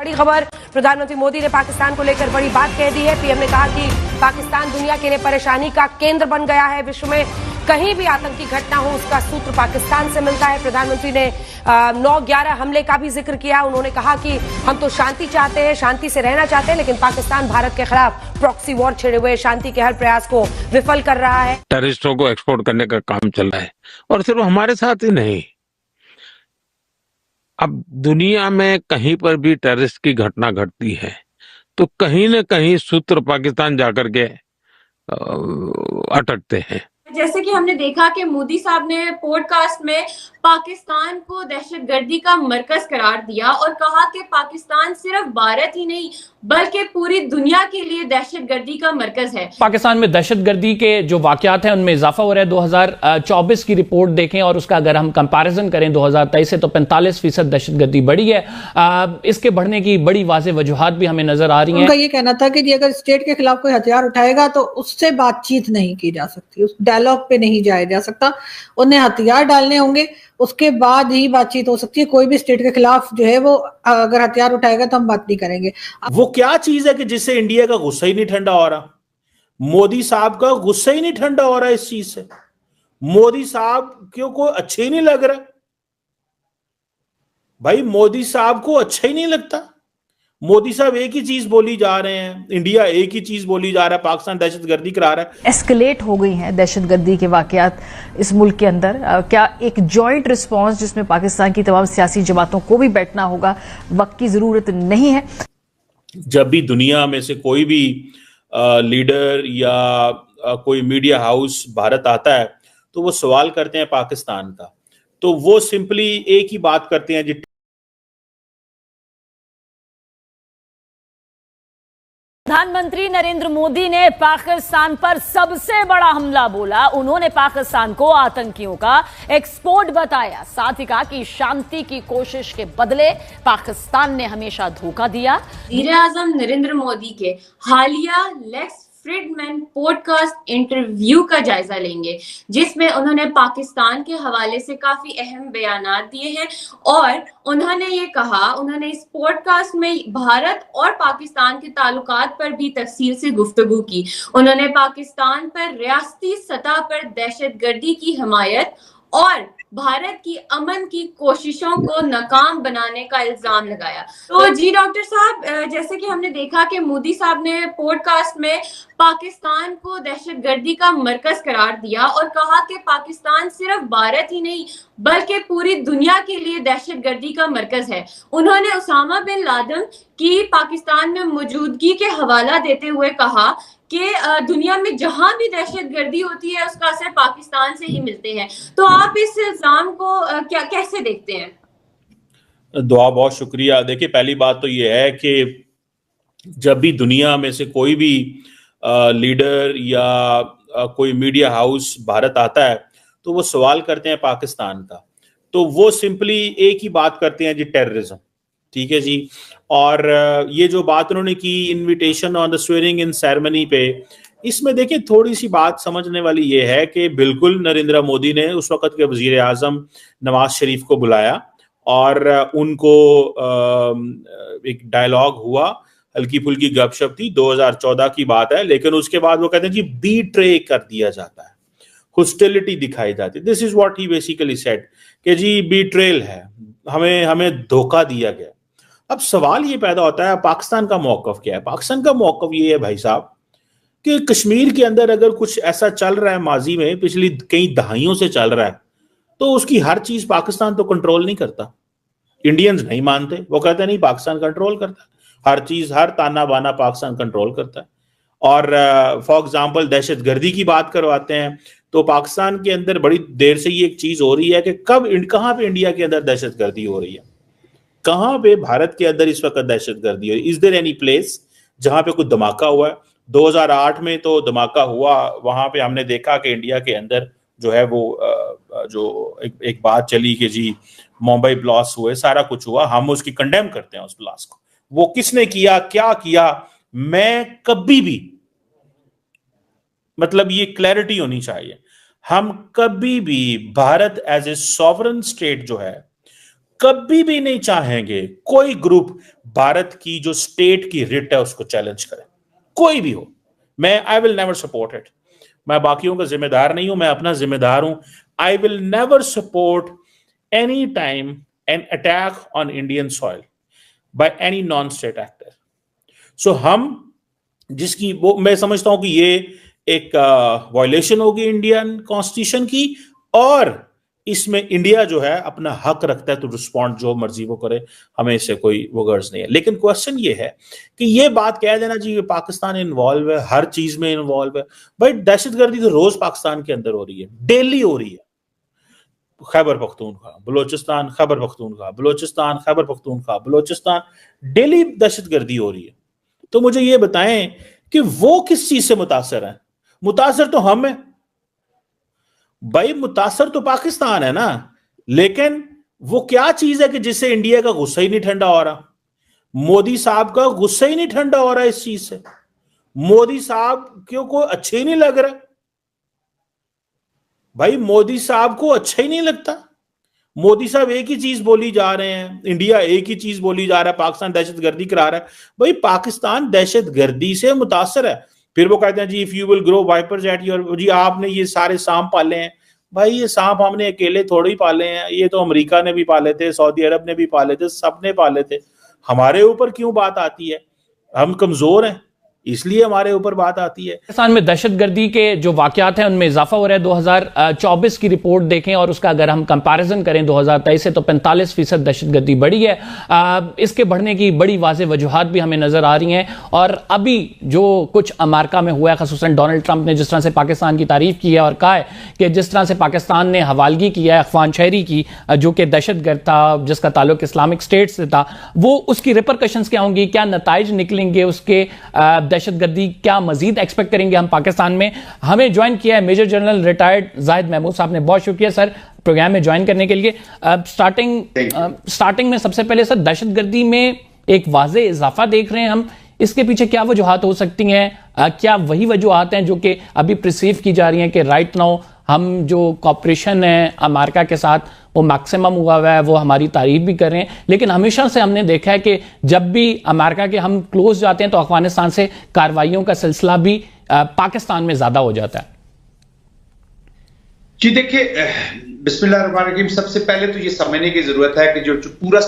बड़ी खबर, प्रधानमंत्री मोदी ने पाकिस्तान को लेकर बड़ी बात कह दी है। पीएम ने कहा कि पाकिस्तान दुनिया के लिए परेशानी का केंद्र बन गया है। विश्व में कहीं भी आतंकी घटना हो उसका सूत्र पाकिस्तान से मिलता है। प्रधानमंत्री ने 9/11 हमले का भी जिक्र किया। उन्होंने कहा कि हम तो शांति चाहते हैं, शांति से रहना चाहते हैं, लेकिन पाकिस्तान भारत के खिलाफ प्रॉक्सी वॉर छेड़े हुए शांति के हर प्रयास को विफल कर रहा है। टेररिस्टों को एक्सपोर्ट करने का काम चल रहा है, और सिर्फ हमारे साथ ही नहीं, अब दुनिया में कहीं पर भी टेररिस्ट की घटना घटती है तो कहीं न कहीं सूत्र पाकिस्तान जाकर के अटकते हैं। जैसे कि हमने देखा कि मोदी साहब ने पॉडकास्ट में पाकिस्तान को दहशतगर्दी का मरकज करार दिया और कहा कि पाकिस्तान सिर्फ भारत ही नहीं बल्कि पूरी दुनिया के लिए दहशतगर्दी का मरकज है। पाकिस्तान में दहशतगर्दी के जो वाकयात हैं उनमें इजाफा हो रहा है। 2024 की रिपोर्ट देखें और उसका अगर हम कंपैरिजन करें 2023 से, तो 45% दहशतगर्दी बढ़ी है। इसके बढ़ने की बड़ी वाज़ेह वजूहात भी हमें नजर आ रही हैं। उनका ये कहना था कि अगर स्टेट के खिलाफ कोई हथियार उठाएगा तो उससे बातचीत नहीं की जा सकती, उस डायलॉग पे नहीं जाया जा सकता, उन्हें हथियार डालने होंगे, उसके बाद ही बातचीत हो सकती है। कोई भी स्टेट के खिलाफ जो है वो अगर हथियार उठाएगा तो हम बात नहीं करेंगे। वो क्या चीज है कि जिससे इंडिया का गुस्सा ही नहीं ठंडा हो रहा? मोदी साहब का गुस्सा ही नहीं ठंडा हो रहा इस चीज से। मोदी साहब क्यों को अच्छे ही नहीं लग रहा भाई, मोदी साहब को अच्छा ही नहीं लगता। मोदी साहब एक ही चीज बोली जा रहे हैं, इंडिया एक ही चीज बोली जा रहा है, पाकिस्तान दहशतगर्दी करा रहा है। एस्केलेट हो गई हैं दहशतगर्दी के वाकयात इस मुल्क के अंदर। क्या एक जॉइंट रिस्पांस जिसमें पाकिस्तान की तमाम सियासी जमातों को भी बैठना होगा, वक्त की जरूरत नहीं है? जब भी दुनिया में से कोई भी लीडर या कोई मीडिया हाउस भारत आता है तो वो सवाल करते हैं पाकिस्तान का, तो वो सिंपली एक ही बात करते हैं जी। प्रधानमंत्री नरेंद्र मोदी ने पाकिस्तान पर सबसे बड़ा हमला बोला। उन्होंने पाकिस्तान को आतंकियों का एक्सपोर्ट बताया। साथ ही कहा कि शांति की कोशिश के बदले पाकिस्तान ने हमेशा धोखा दिया। वज़ीर आज़म नरेंद्र मोदी के हालिया लेक्स फ्रीडमैन पॉडकास्ट इंटरव्यू का जायजा लेंगे, जिसमें उन्होंने पाकिस्तान के हवाले से काफी अहम बयानात दिए हैं और उन्होंने ये कहा, उन्होंने इस पॉडकास्ट में भारत और पाकिस्तान के ताल्लुकात पर भी तफसील से गुफ्तगू की। उन्होंने पाकिस्तान पर रियासती सतह पर दहशतगर्दी की हिमायत और भारत की अमन की कोशिशों को नाकाम बनाने का इल्जाम लगाया। तो जी डॉक्टर साहब, जैसे कि हमने देखा कि मोदी साहब ने पॉडकास्ट में पाकिस्तान को दहशतगर्दी का मरकज करार दिया और कहा कि पाकिस्तान सिर्फ भारत ही नहीं बल्कि पूरी दुनिया के लिए दहशतगर्दी का मरकज है। उन्होंने उसामा बिन लादेन की पाकिस्तान में मौजूदगी के हवाला देते हुए कहा कि दुनिया में जहां भी दहशतगर्दी होती है उसका असर पाकिस्तान से ही मिलते हैं। तो आप इस इल्जाम को कैसे देखते हैं? दुआ, बहुत शुक्रिया। देखिए, पहली बात तो ये है कि जब भी दुनिया में से कोई भी लीडर या कोई मीडिया हाउस भारत आता है तो वो सवाल करते हैं पाकिस्तान का, तो वो सिंपली एक ही बात करते हैं जी, टेररिज्म। ठीक है जी। और ये जो बात उन्होंने की invitation on the swearing in ceremony पे, इसमें देखिए थोड़ी सी बात समझने वाली ये है कि बिल्कुल नरेंद्र मोदी ने उस वक्त के वजीर आजम नवाज शरीफ को बुलाया और उनको एक डायलॉग हुआ, हल्की फुल्की गपशप थी, 2014 की बात है, लेकिन उसके बाद वो कहते हैं जी बीट्रे कर दिया जाता है, हॉस्टिलिटी दिखाई जाती है। This is what he basically said कि जी बीट्रेल है, हमें धोखा दिया गया। अब सवाल ये पैदा होता है पाकिस्तान का मौकफ क्या है? पाकिस्तान का मौकफ ये है भाई साहब कि कश्मीर के अंदर अगर कुछ ऐसा चल रहा है, माजी में पिछली कई दहाइयों से चल रहा है, तो उसकी हर चीज पाकिस्तान तो कंट्रोल नहीं करता। इंडियंस नहीं मानते, वो कहते नहीं पाकिस्तान कंट्रोल करता है हर चीज, हर ताना बाना पाकिस्तान कंट्रोल करता है। और फॉर एग्जाम्पल दहशतगर्दी की बात करवाते हैं तो पाकिस्तान के अंदर बड़ी देर से ये एक चीज हो रही है कि कहां पे इंडिया के अंदर दहशतगर्दी हो रही है, कहां पे भारत के अंदर इस वक्त दहशतगर्दी हो रही है। इज देयर एनी प्लेस जहां पे कोई धमाका हुआ है? 2008 में तो धमाका हुआ, वहां पे हमने देखा कि इंडिया के अंदर जो है वो जो एक बात चली कि जी मुंबई ब्लास्ट हुए, सारा कुछ हुआ, हम उसकी कंडेम करते हैं उस ब्लास्ट को। वो किसने किया, क्या किया, मैं कभी भी, मतलब ये क्लैरिटी होनी चाहिए, हम कभी भी Bharat as a sovereign state जो है कभी भी नहीं चाहेंगे कोई ग्रुप भारत की जो स्टेट की रिट है उसको चैलेंज करे, कोई भी हो। आई विल नेवर सपोर्ट इट। मैं बाकियों का जिम्मेदार नहीं हूं, मैं अपना जिम्मेदार हूं। I will never support any time an attack on Indian soil by any non state actor. So हम जिसकी वो मैं समझता हूं कि ये एक वायलेशन होगी इंडियन कॉन्स्टिट्यूशन की, और इसमें इंडिया जो है अपना हक रखता है तो रिस्पॉन्ड जो मर्जी वो करे, हमें इससे कोई वो गर्ज नहीं है। लेकिन क्वेश्चन ये है कि ये बात कह देना जी पाकिस्तान इन्वॉल्व है, हर चीज में इन्वॉल्व है। भाई दहशतगर्दी तो रोज पाकिस्तान के अंदर हो रही है, डेली हो रही है। खैबर पख्तूनख्वा, बलोचिस्तान, खैबर पख्तूनख्वा, बलोचिस्तान, खैबर पख्तूनख्वा, बलोचिस्तान, डेली दहशतगर्दी हो रही है। तो मुझे ये बताएं कि वो किस चीज से मुतासर है? मुतासर तो हम है भाई, मुतासर तो पाकिस्तान है ना। लेकिन वो क्या चीज है कि जिससे इंडिया का गुस्सा ही नहीं ठंडा हो रहा? मोदी साहब का गुस्सा ही नहीं ठंडा हो रहा इस चीज से। मोदी साहब क्यों को अच्छे ही नहीं लग रहा भाई, मोदी साहब को अच्छा ही नहीं लगता। मोदी साहब एक ही चीज बोली जा रहे हैं, इंडिया एक ही चीज बोली जा रहा है, पाकिस्तान दहशतगर्दी करा रहा है। भाई पाकिस्तान दहशतगर्दी से मुतासर है। फिर वो कहते हैं जी if you will grow vipers at your, जी आपने ये सारे सांप पाले हैं। भाई ये सांप हमने अकेले थोड़े ही पाले हैं, ये तो अमेरिका ने भी पाले थे, सऊदी अरब ने भी पाले थे, सबने पाले थे। हमारे ऊपर क्यों बात आती है? हम कमजोर हैं इसलिए हमारे ऊपर बात आती है। पाकिस्तान में दहशतगर्दी के जो वाकयात हैं उनमें इजाफा हो रहा है। 2024 की रिपोर्ट देखें और उसका अगर हम कंपैरिजन करें 2023 से, तो 45% दहशतगर्दी बढ़ी है। इसके बढ़ने की बड़ी वाज़ेह वजूहात भी हमें नजर आ रही हैं। और अभी जो कुछ अमेरिका में हुआ है, खासतन डोनाल्ड ट्रंप ने जिस तरह से पाकिस्तान की तारीफ की है और कहा है कि जिस तरह से पाकिस्तान ने हवालगी की है अफगान शहरी की, जो कि दहशतगर्द था, जिसका ताल्लुक इस्लामिक स्टेट से था, वो उसकी रिपरकशंस क्या होंगी, क्या नताइज निकलेंगे उसके, दहशतगर्दी क्या मजीद एक्सपेक्ट करेंगे हम पाकिस्तान में। हमें ज्वाइन किया है major general retired Zahid Mahmood Sahab ने। बहुत शुक्रिया सर प्रोग्राम में ज्वाइन करने के लिए। स्टार्टिंग में सबसे पहले सर, दहशतगर्दी में एक वाज़ेह इजाफा देख रहे हैं हम, इसके पीछे क्या वजूहात हो सकती हैं? क्या वही वजूहात हैं जो कि अभी प्रिसीव की जा रही हैं कि राइट नाउ हम जो कॉपरेशन है अमेरिका के साथ वो मैक्सिमम हुआ है, वो हमारी तारीफ भी कर रहे हैं, लेकिन हमेशा से हमने देखा है कि जब भी अमेरिका के हम क्लोज जाते हैं तो अफगानिस्तान से कार्रवाइयों का सिलसिला भी पाकिस्तान में ज्यादा हो जाता है। जी देखिए, बिस्मिल्लाहिर्रहमानिर्रहीम, सबसे पहले तो ये समझने की जरूरत है कि जो पूरा